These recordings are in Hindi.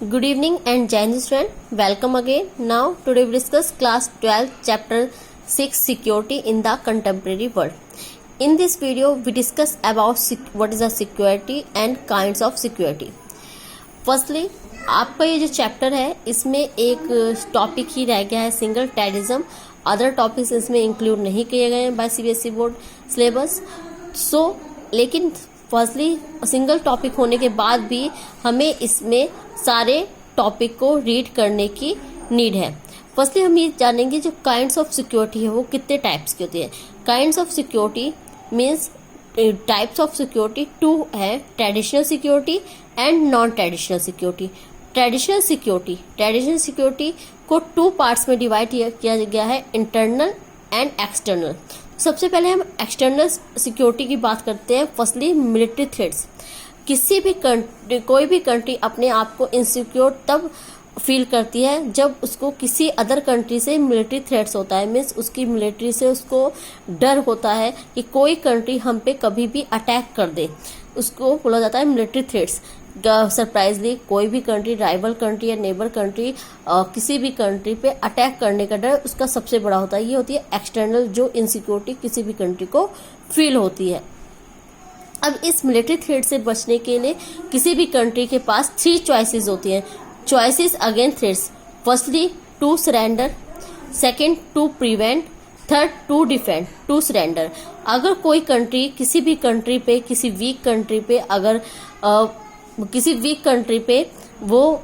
Good evening and Jai Hind student. Welcome again. Now today we discuss class 12 chapter 6 security in the contemporary world. In this video we discuss about what is a security and kinds of security. Firstly आपका ये जो चैप्टर है इसमें एक टॉपिक ही रह गया है सिंगल टेररिज्म. अदर टॉपिक्स इसमें इंक्लूड नहीं किए गए हैं बाय सीबीएसई बोर्ड सिलेबस. लेकिन फर्स्टली सिंगल टॉपिक होने के बाद भी हमें इसमें सारे टॉपिक को रीड करने की नीड है. फर्स्टली हम ये जानेंगे जो काइंड्स ऑफ सिक्योरिटी है वो कितने टाइप्स की होती है. Kinds of security means types of security two है, traditional security and non traditional security. Traditional security को टू पार्ट्स में डिवाइड किया गया है, इंटरनल एंड एक्सटर्नल. सबसे पहले हम एक्सटर्नल सिक्योरिटी की बात करते हैं. Firstly military threats. किसी भी कंट्री, कोई भी कंट्री अपने आप को इनसिक्योर तब फील करती है जब उसको किसी अदर कंट्री से मिलिट्री थ्रेट्स होता है. मीन्स उसकी मिलिट्री से उसको डर होता है कि कोई कंट्री हम पे कभी भी अटैक कर दे. उसको बोला जाता है मिलिट्री थ्रेट्स. सरप्राइजली कोई भी कंट्री, राइवल कंट्री या नेबर कंट्री, किसी भी कंट्री पे अटैक करने का डर उसका सबसे बड़ा होता है. ये होती है एक्सटर्नल जो इनसिक्योरिटी किसी भी कंट्री को फील होती है. अब इस मिलिट्री थ्रेट से बचने के लिए किसी भी कंट्री के पास 3 चॉइसेस होती हैं. Choices against threats. Firstly to surrender, second to prevent, third to defend. To surrender, अगर कोई कंट्री किसी भी कंट्री पे, किसी वीक कंट्री पे, अगर किसी वीक कंट्री पे वो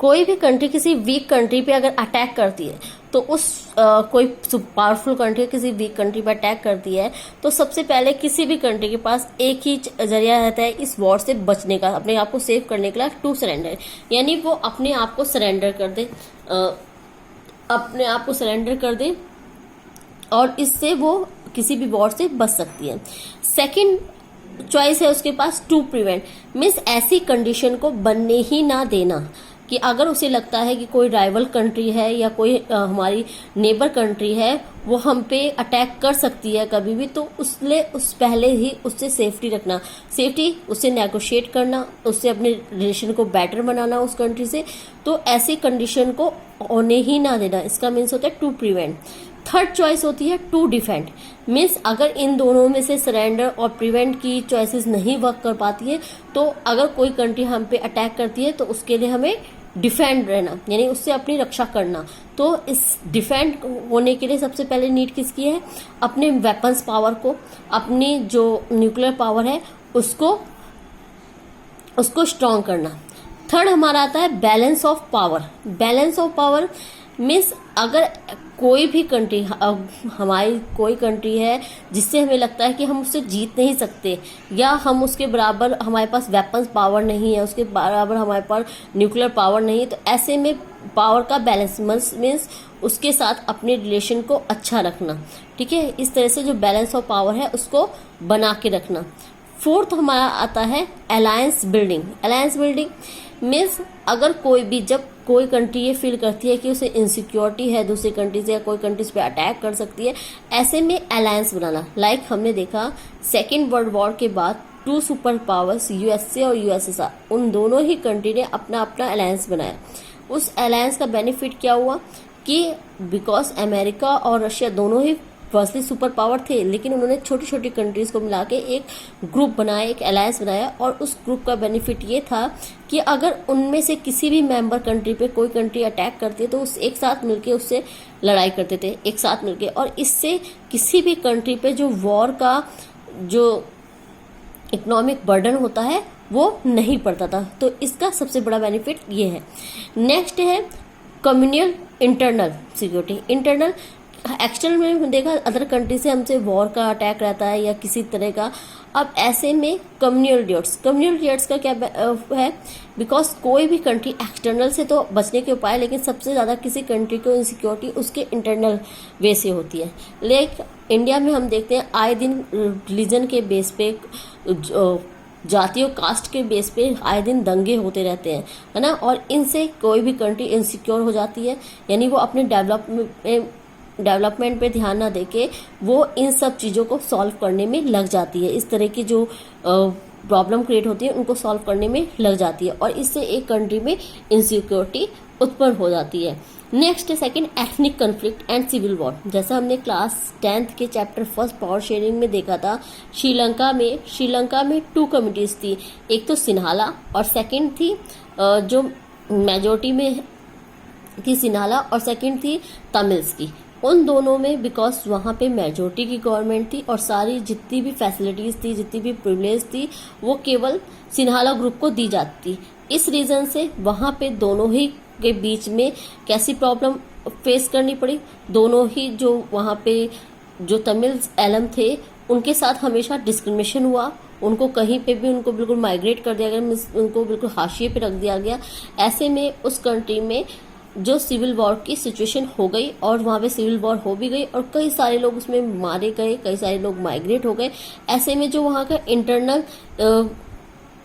कोई भी कंट्री किसी वीक कंट्री पे अगर अटैक करती है तो उस कोई पावरफुल कंट्री किसी वीक कंट्री पे अटैक करती है तो सबसे पहले किसी भी कंट्री के पास एक ही जरिया रहता है इस वॉर से बचने का, अपने आप को सेव करने के लिए, टू सरेंडर. यानी वो अपने आप को सरेंडर कर दे, अपने आप को सरेंडर कर दे और इससे वो किसी भी वॉर से बच सकती है. सेकेंड चॉइस है उसके पास टू प्रिवेंट. मीन्स ऐसी कंडीशन को बनने ही ना देना कि अगर उसे लगता है कि कोई राइवल कंट्री है या कोई हमारी नेबर कंट्री है वो हम पे अटैक कर सकती है कभी भी, तो उस पहले ही उससे सेफ्टी रखना, सेफ्टी उससे नेगोशिएट करना, उससे अपने रिलेशन को बेटर बनाना उस कंट्री से. तो ऐसी कंडीशन को होने ही ना देना, इसका मीन्स होता है टू प्रिवेंट. थर्ड चॉइस होती है टू डिफेंड. मीन्स अगर इन दोनों में से सरेंडर और प्रिवेंट की चॉइसेस नहीं वर्क कर पाती है तो अगर कोई कंट्री हम पे अटैक करती है तो उसके लिए हमें डिफेंड रहना, यानी उससे अपनी रक्षा करना. तो इस डिफेंड होने के लिए सबसे पहले नीड किसकी है, अपने वेपन्स पावर को, अपनी जो न्यूक्लियर पावर है उसको स्ट्रॉन्ग करना. थर्ड हमारा आता है balance of power. Balance of power means अगर कोई भी कंट्री, हमारी कोई कंट्री है जिससे हमें लगता है कि हम उससे जीत नहीं सकते या हम उसके बराबर, हमारे पास वेपन्स पावर नहीं है, उसके बराबर हमारे पास न्यूक्लियर पावर नहीं है, तो ऐसे में पावर का बैलेंस मीन्स उसके साथ अपने रिलेशन को अच्छा रखना. ठीक है, इस तरह से जो बैलेंस ऑफ पावर है उसको बना के रखना. फोर्थ हमारा आता है alliance building. Alliance building means अगर जब कोई कंट्री ये फील करती है कि उसे इनसिक्योरिटी है दूसरी कंट्री से या कोई कंट्रीज पे अटैक कर सकती है, ऐसे में अलायंस बनाना. लाइक हमने देखा सेकेंड वर्ल्ड वॉर के बाद 2 सुपर पावर्स यूएसए और यूएसएसआर, उन दोनों ही कंट्री ने अपना अपना अलायंस बनाया. उस अलायंस का बेनिफिट क्या हुआ कि बिकॉज अमेरिका और रशिया दोनों ही फर्स्टली सुपर पावर थे, लेकिन उन्होंने छोटी छोटी कंट्रीज को मिला के एक ग्रुप बनाया, एक अलायंस बनाया. और उस ग्रुप का बेनिफिट ये था कि अगर उनमें से किसी भी मेंबर कंट्री पे कोई कंट्री अटैक करती है तो उस एक साथ मिलके उससे लड़ाई करते थे, एक साथ मिलके. और इससे किसी भी कंट्री पे जो वॉर का जो इकोनॉमिक बर्डन होता है वो नहीं पड़ता था. तो इसका सबसे बड़ा बेनिफिट ये है. नेक्स्ट है communal internal security. Internal, external में देखा अदर कंट्री से हमसे वॉर का अटैक रहता है या किसी तरह का. अब ऐसे में कम्युनल डिस्ट्रेस का क्या है, बिकॉज कोई भी कंट्री एक्सटर्नल से तो बचने के उपाय, लेकिन सबसे ज्यादा किसी कंट्री को इनसिक्योरिटी उसके इंटरनल वे से होती है. लेकिन इंडिया में हम देखते हैं आए दिन रिलीजन के बेस पे, जाति और कास्ट के बेस पे आए दिन दंगे होते रहते हैं, है ना. और इनसे कोई भी कंट्री इनसिक्योर हो जाती है, यानी वो अपने डेवलपमेंट पे ध्यान ना देके वो इन सब चीज़ों को सॉल्व करने में लग जाती है. इस तरह की जो प्रॉब्लम क्रिएट होती है उनको सॉल्व करने में लग जाती है और इससे एक कंट्री में इनसिक्योरिटी उत्पन्न हो जाती है। नेक्स्ट है second, ethnic conflict and civil war. जैसा हमने क्लास 10th के चैप्टर फर्स्ट पावर शेयरिंग में देखा था, श्रीलंका में 2 कम्युनिटीज थी, एक तो सिन्हाला और सेकंड थी जो मेजोरिटी में थी सिन्हाला और सेकंड थी तमिल्स की। उन दोनों में बिकॉज वहाँ पे मेजोरिटी की गवर्नमेंट थी और सारी जितनी भी फैसिलिटीज थी, जितनी भी प्रिविलेज थी, वो केवल सिन्हाला ग्रुप को दी जाती। इस रीजन से वहाँ पे दोनों ही के बीच में कैसी प्रॉब्लम फेस करनी पड़ी। दोनों ही जो वहाँ पे जो तमिल एलम थे उनके साथ हमेशा डिस्क्रिमिनेशन हुआ, उनको कहीं पे भी उनको बिल्कुल माइग्रेट कर दिया गया, उनको बिल्कुल हाशिए पे रख दिया गया। ऐसे में उस कंट्री में जो सिविल वॉर की सिचुएशन हो गई और वहाँ पे सिविल वॉर हो भी गई और कई सारे लोग उसमें मारे गए, कई सारे लोग माइग्रेट हो गए। ऐसे में जो वहाँ का इंटरनल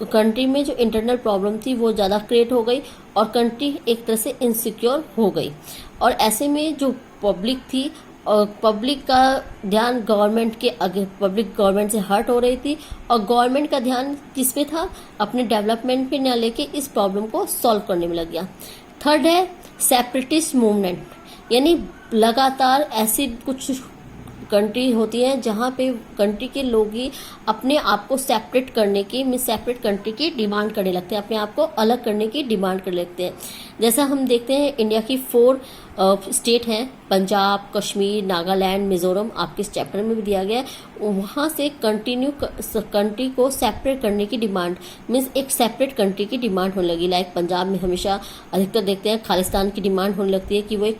कंट्री में जो इंटरनल प्रॉब्लम थी वो ज़्यादा क्रिएट हो गई और कंट्री एक तरह से इनसिक्योर हो गई। और ऐसे में जो पब्लिक थी और पब्लिक का ध्यान गवर्नमेंट के आगे, पब्लिक गवर्नमेंट से हर्ट हो रही थी और गवर्नमेंट का ध्यान किस पे था, अपने डेवलपमेंट पे न लेके इस प्रॉब्लम को सॉल्व करने में लग गया। थर्ड है सेपरेटिस्ट मूवमेंट, यानी लगातार ऐसी कुछ कंट्री होती है जहाँ पे कंट्री के लोग ही अपने आप को सेपरेट करने की, सेपरेट कंट्री की डिमांड करने लगते हैं, अपने आप को अलग करने की डिमांड करने लगते हैं। जैसा हम देखते हैं इंडिया की 4 स्टेट हैं, पंजाब, कश्मीर, नागालैंड, मिजोरम, आपके इस चैप्टर में भी दिया गया है। वहाँ से कंट्री को सेपरेट करने की डिमांड मीन्स एक सेपरेट कंट्री की डिमांड होने लगी। लाइक पंजाब में हमेशा अधिकतर देखते हैं खालिस्तान की डिमांड होने लगती है कि वो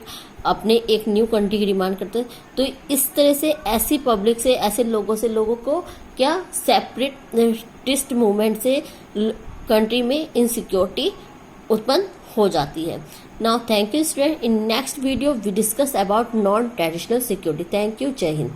अपने एक न्यू कंट्री की डिमांड करते हैं। तो इस तरह से ऐसी पब्लिक से, ऐसे लोगों को क्या सेपरेटिस्ट मूवमेंट से कंट्री में इनसिक्योरिटी उत्पन्न हो जाती है। Now thank you student, in next video we discuss about non traditional security. Thank you, जय हिंद।